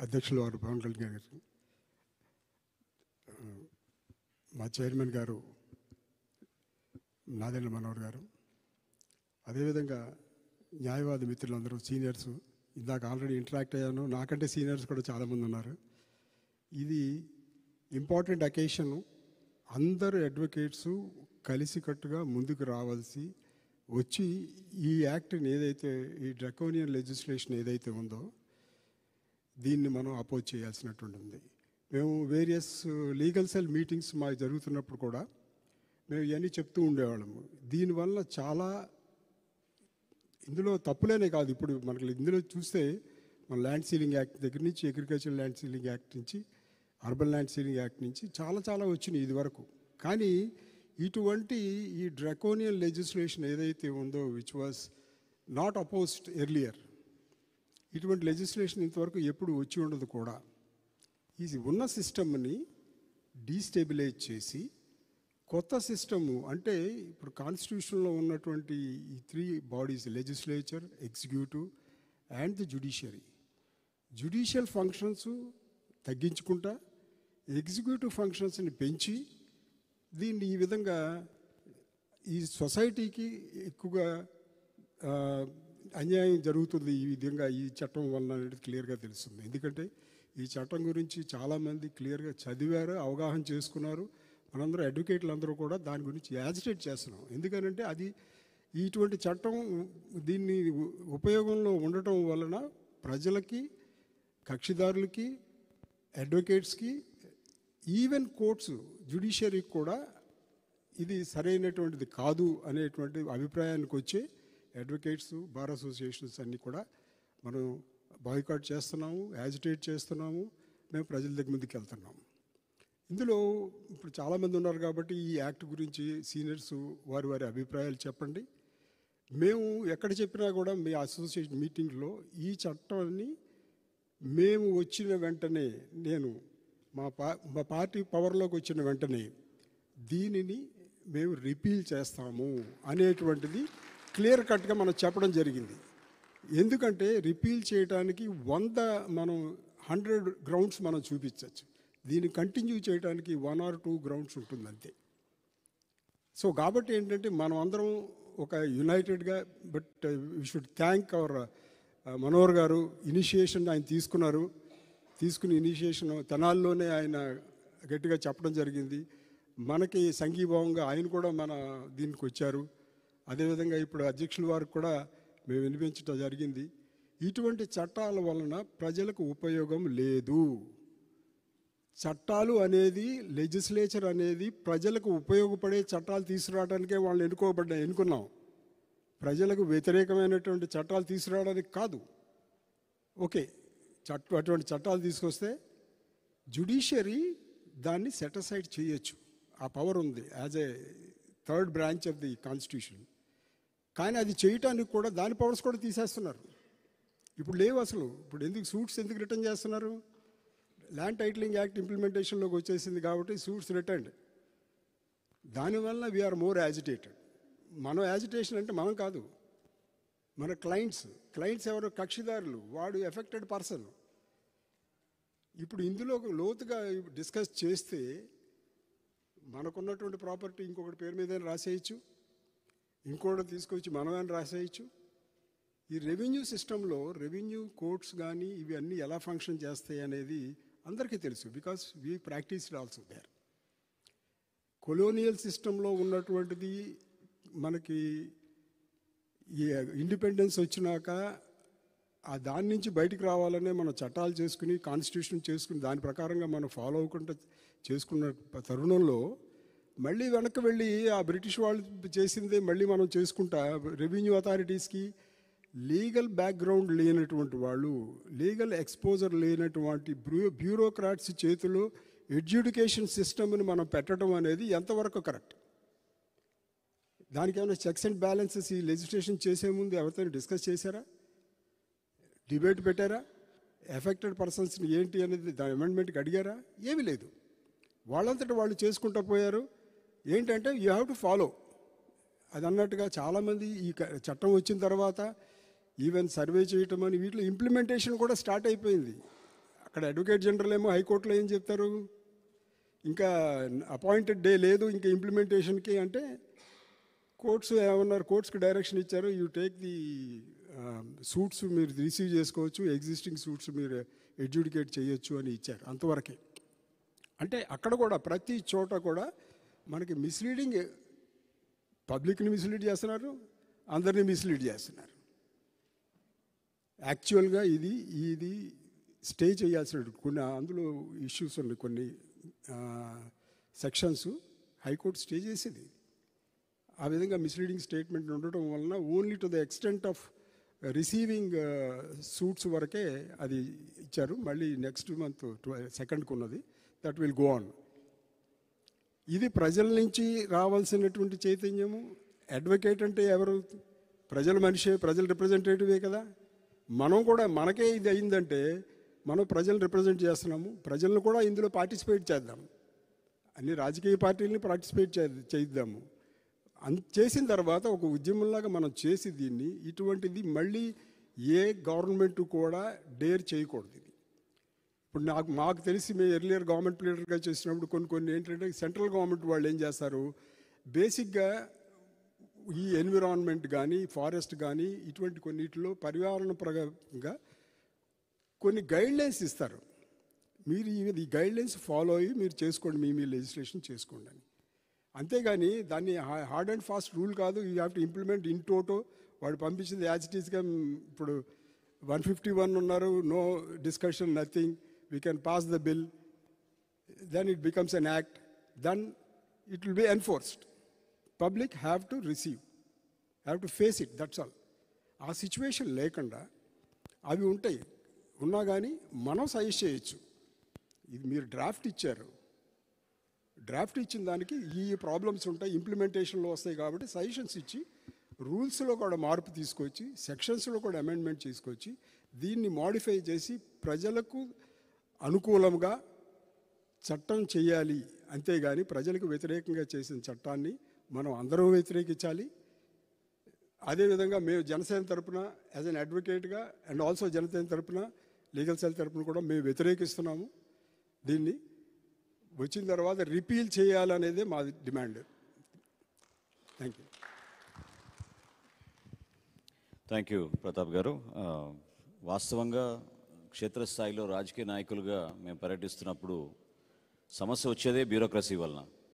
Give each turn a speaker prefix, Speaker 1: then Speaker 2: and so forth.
Speaker 1: అధ్యక్షులు వారు పవన్ కళ్యాణ్ గారు, మా చైర్మన్ గారు నాదెండ్ల మనోహర్ గారు, అదేవిధంగా న్యాయవాది మిత్రులందరూ సీనియర్స్, ఇందాక ఆల్రెడీ ఇంటరాక్ట్ అయ్యాను, నాకంటే సీనియర్స్ కూడా చాలామంది ఉన్నారు. ఇది ఇంపార్టెంట్ అకేషన్. అందరు అడ్వకేట్సు కలిసికట్టుగా ముందుకు రావాల్సి వచ్చి ఈ యాక్ట్ని ఏదైతే, ఈ డ్రకోనియన్ లెజిస్లేషన్ ఏదైతే ఉందో దీన్ని మనం అపోజ్ చేయాల్సినటువంటి ఉంది. మేము వేరియస్ లీగల్ సెల్ మీటింగ్స్ మాకు జరుగుతున్నప్పుడు కూడా మేము ఇవన్నీ చెప్తూ ఉండేవాళ్ళము. దీనివల్ల చాలా ఇందులో తప్పులేనే కాదు, ఇప్పుడు మనకి ఇందులో చూస్తే మన ల్యాండ్ సీలింగ్ యాక్ట్ దగ్గర నుంచి, అగ్రికల్చర్ ల్యాండ్ సీలింగ్ యాక్ట్ నుంచి, అర్బన్ ల్యాండ్ సీలింగ్ యాక్ట్ నుంచి చాలా వచ్చినాయి ఇది వరకు. కానీ ఇటువంటి ఈ డ్రకోనియన్ లెజిస్లేషన్ ఏదైతే ఉందో which was not opposed earlier, ఇటువంటి లెజిస్లేషన్ ఇంతవరకు ఎప్పుడు వచ్చి ఉండదు కూడా. ఇది ఉన్న సిస్టమ్ని డీస్టెబిలైజ్ చేసి కొత్త సిస్టము, అంటే ఇప్పుడు కాన్స్టిట్యూషన్లో ఉన్నటువంటి ఈ 3 bodies, legislature, executive and the judicial functions తగ్గించుకుంటా ఎగ్జిక్యూటివ్ ఫంక్షన్స్ని పెంచి దీన్ని ఈ విధంగా ఈ సొసైటీకి ఎక్కువగా అన్యాయం జరుగుతుంది ఈ విధంగా ఈ చట్టం వలన అనేది క్లియర్గా తెలుస్తుంది. ఎందుకంటే ఈ చట్టం గురించి చాలామంది క్లియర్గా చదివారు, అవగాహన చేసుకున్నారు. మనందరూ అడ్వకేట్లు అందరూ కూడా దాని గురించి యాజిటేట్ చేస్తున్నాం. ఎందుకనంటే అది ఇటువంటి చట్టం దీన్ని ఉపయోగంలో ఉండటం వలన ప్రజలకి, కక్షిదారులకి, అడ్వకేట్స్కి, ఈవెన్ కోర్ట్స్, జ్యుడిషియరీకి కూడా ఇది సరైనటువంటిది కాదు అనేటువంటి అభిప్రాయానికి వచ్చే అడ్వకేట్స్, బార్ అసోసియేషన్స్ అన్నీ కూడా మనం బాయ్కాట్ చేస్తున్నాము, యాజిటేట్ చేస్తున్నాము, మేము ప్రజల దగ్గర ముందుకు వెళ్తున్నాము. ఇందులో ఇప్పుడు చాలామంది ఉన్నారు కాబట్టి ఈ యాక్ట్ గురించి సీనియర్స్ వారి అభిప్రాయాలు చెప్పండి. మేము ఎక్కడ చెప్పినా కూడా మీ అసోసియేషన్ మీటింగ్లో ఈ చట్టాన్ని మేము వచ్చిన వెంటనే, నేను మా పార్టీ పవర్లోకి వచ్చిన వెంటనే దీనిని మేము రిపీల్ చేస్తాము అనేటువంటిది క్లియర్ కట్గా మనం చెప్పడం జరిగింది. ఎందుకంటే రిపీల్ చేయడానికి 100 గ్రౌండ్స్ మనం చూపించవచ్చు, దీన్ని కంటిన్యూ చేయడానికి 1 or 2 గ్రౌండ్స్ ఉంటుంది అంతే. సో కాబట్టి ఏంటంటే మనం అందరం ఒక యునైటెడ్గా, but we should thank our Manohar గారు. ఇనిషియేషన్ ఆయన తీసుకుని ఇనిషియేషన్ తెనాల్లోనే ఆయన గట్టిగా చెప్పడం జరిగింది. మనకి సంఘీభావంగా ఆయన కూడా మన దీనికి వచ్చారు. అదేవిధంగా ఇప్పుడు అధ్యక్షుల వారికి కూడా మేము వినిపించడం జరిగింది. ఇటువంటి చట్టాల వలన ప్రజలకు ఉపయోగం లేదు. చట్టాలు అనేది, లెజిస్లేచర్ అనేది ప్రజలకు ఉపయోగపడే చట్టాలు తీసుకురావడానికే వాళ్ళు ఎన్నుకున్నాం. ప్రజలకు వ్యతిరేకమైనటువంటి చట్టాలు తీసుకురావడానికి కాదు. ఓకే, అటువంటి చట్టాలు తీసుకొస్తే జ్యుడిషియరీ దాన్ని సెటిసైడ్ చేయొచ్చు, ఆ పవర్ ఉంది as a 3rd branch of the constitution. కానీ అది చేయటానికి కూడా దాని పవర్స్ కూడా తీసేస్తున్నారు. ఇప్పుడు లేవు అసలు. ఇప్పుడు సూట్స్ ఎందుకు రిటర్న్ చేస్తున్నారు? ల్యాండ్ టైటిలింగ్ యాక్ట్ ఇంప్లిమెంటేషన్లోకి వచ్చేసింది కాబట్టి సూట్స్ రిటర్న్డ్. దానివల్ల వీఆర్ మోర్ యాజిటేటెడ్. మనం యాజిటేషన్ అంటే మనం కాదు, మన క్లయింట్స్ ఎవరు? కక్షిదారులు, వాడు ఎఫెక్టెడ్ పర్సన్. ఇప్పుడు ఇందులో లోతుగా డిస్కస్ చేస్తే మనకున్నటువంటి ప్రాపర్టీ ఇంకొకటి పేరు మీద రాసేయచ్చు, ఇంకోటి తీసుకొచ్చి మనమేనా రాసేయచ్చు. ఈ రెవెన్యూ సిస్టంలో రెవెన్యూ కోర్ట్స్ కానీ ఇవి అన్నీ ఎలా ఫంక్షన్ చేస్తాయి అనేది అందరికీ తెలుసు, because we practised also there. Colonial సిస్టంలో ఉన్నటువంటిది మనకి ఈ ఇండిపెండెన్స్ వచ్చినాక దాని నుంచి బయటికి రావాలనే మనం చట్టాలు చేసుకుని, కాన్స్టిట్యూషన్ చేసుకుని, దాని ప్రకారంగా మనం ఫాలో అవ్వకుండా చేసుకున్న తరుణంలో మళ్ళీ వెనక్కి వెళ్ళి ఆ బ్రిటిష్ వాళ్ళు చేసిందే మళ్ళీ మనం చేసుకుంటా, రెవెన్యూ అథారిటీస్కి లీగల్ బ్యాక్గ్రౌండ్ లేనటువంటి వాళ్ళు, లీగల్ ఎక్స్పోజర్ లేనటువంటి బ్యూరోక్రాట్స్ చేతిలో ఎడ్యుకేషన్ సిస్టమ్ని మనం పెట్టడం అనేది ఎంతవరకు కరెక్ట్? దానికి ఏమైనా చెక్స్ అండ్ బ్యాలెన్సెస్ ఈ లెజిస్లేషన్ చేసే ముందు ఎవరితో డిస్కస్ చేశారా? డిబేట్ పెట్టారా? ఎఫెక్టెడ్ పర్సన్స్ని ఏంటి అనేది దాని అమెండ్మెంట్కి అడిగారా? ఏమీ లేదు. వాళ్ళంతటా వాళ్ళు చేసుకుంటూ పోయారు. ఏంటంటే యూ హ్యావ్ టు ఫాలో. అది అన్నట్టుగా చాలామంది ఈ చట్టం వచ్చిన తర్వాత ఈవెన్ సర్వే చేయటం అని వీటిలో ఇంప్లిమెంటేషన్ కూడా స్టార్ట్ అయిపోయింది. అక్కడ అడ్వకేట్ జనరల్ ఏమో హైకోర్టులో ఏం చెప్తారు, ఇంకా అపాయింటెడ్ డే లేదు ఇంకా ఇంప్లిమెంటేషన్కి అంటే, కోర్ట్స్ ఏమన్నారు, కోర్ట్స్కి డైరెక్షన్ ఇచ్చారు, యూ టేక్ ది సూట్స్ మీరు రిసీవ్ చేసుకోవచ్చు, ఎగ్జిస్టింగ్ సూట్స్ మీరు ఎడ్యుడికేట్ చేయొచ్చు అని ఇచ్చారు, అంతవరకే. అంటే అక్కడ కూడా ప్రతి చోట కూడా మనకి మిస్లీడింగ్, పబ్లిక్ని మిస్లీడ్ చేస్తున్నారు, అందరినీ మిస్లీడ్ చేస్తున్నారు. యాక్చువల్గా ఇది స్టే చేయాల్సిన కొన్ని అందులో ఇష్యూస్ ఉన్నాయి, కొన్ని సెక్షన్స్ హైకోర్టు స్టే చేసేది. ఆ విధంగా మిస్లీడింగ్ స్టేట్మెంట్ ఉండటం వలన only to the extent of receiving suits వరకే అది ఇచ్చారు. మళ్ళీ నెక్స్ట్ మంత్ 2nd ఉన్నది, దట్ విల్ గో ఆన్. ఇది ప్రజల నుంచి రావాల్సినటువంటి చైతన్యము. అడ్వకేట్ అంటే ఎవరు? ప్రజల మనిషే, ప్రజల రిప్రజెంటేటివే కదా. మనం కూడా మనకే ఇది అయిందంటే మనం ప్రజలను రిప్రజెంట్ చేస్తున్నాము, ప్రజలను కూడా ఇందులో పార్టిసిపేట్ చేద్దాం, అన్ని రాజకీయ పార్టీలని పార్టిసిపేట్ చేద్దాము. చేసిన తర్వాత ఒక ఉద్యమంలాగా మనం చేసి దీన్ని, ఇటువంటిది మళ్ళీ ఏ గవర్నమెంట్ కూడా డేర్ చేయకూడదు. ఇది ఇప్పుడు మాకు తెలిసి మేము ఎర్లియర్ గవర్నమెంట్ లీడర్గా చేసినప్పుడు కొన్ని ఏంటంటే సెంట్రల్ గవర్నమెంట్ వాళ్ళు ఏం చేస్తారు, బేసిక్గా ఈ ఎన్విరాన్మెంట్ కానీ ఫారెస్ట్ కానీ ఇటువంటి కొన్నిటిలో పర్యావరణ పరంగా కొన్ని గైడ్లైన్స్ ఇస్తారు. మీరు ఈ గైడ్లైన్స్ ఫాలో అయ్యి మీరు చేసుకోండి, మీ లెజిస్లేషన్ చేసుకోండి అని. అంతేగాని దాన్ని హార్డ్ అండ్ ఫాస్ట్ రూల్ కాదు, you have to implement in toto. వాడు పంపించింది యాజ్ ఇట్ ఈస్గా. ఇప్పుడు 151 ఉన్నారు, no discussion, nothing, we can pass the bill, then it becomes an act, then it will be enforced. Public have to receive, have to face it, that's all. ఆ situation లేకుండా అవి ఉంటాయి, ఉన్నా కానీ మనం సజెస్ట్ చేయొచ్చు. ఇది మీరు డ్రాఫ్ట్ ఇచ్చారు, డ్రాఫ్ట్ ఇచ్చిన దానికి ఈ ప్రాబ్లమ్స్ ఉంటాయి, ఇంప్లిమెంటేషన్లో వస్తాయి కాబట్టి సజెషన్స్ ఇచ్చి రూల్స్లో కూడా మార్పు తీసుకొచ్చి సెక్షన్స్లో కూడా అమెండ్మెంట్ తీసుకొచ్చి దీన్ని మోడిఫై చేసి ప్రజలకు అనుకూలంగా చట్టం చేయాలి. అంతేగాని ప్రజలకు వ్యతిరేకంగా చేసిన చట్టాన్ని మనం అందరూ వ్యతిరేకించాలి. అదేవిధంగా మేము జనసేన తరపున యాజ్ అన్ అడ్వకేట్గా అండ్ ఆల్సో జనసేన తరపున లీగల్ సెల్ తరపున కూడా మేము వ్యతిరేకిస్తున్నాము. దీన్ని వచ్చిన తర్వాత రిపీల్ చేయాలనేదే మా demand. Thank you.
Speaker 2: Thank you Pratap గారు. వాస్తవంగా క్షేత్రస్థాయిలో రాజకీయ నాయకులుగా మేము పర్యటిస్తున్నప్పుడు సమస్య వచ్చేదే బ్యూరోక్రసీ వలన.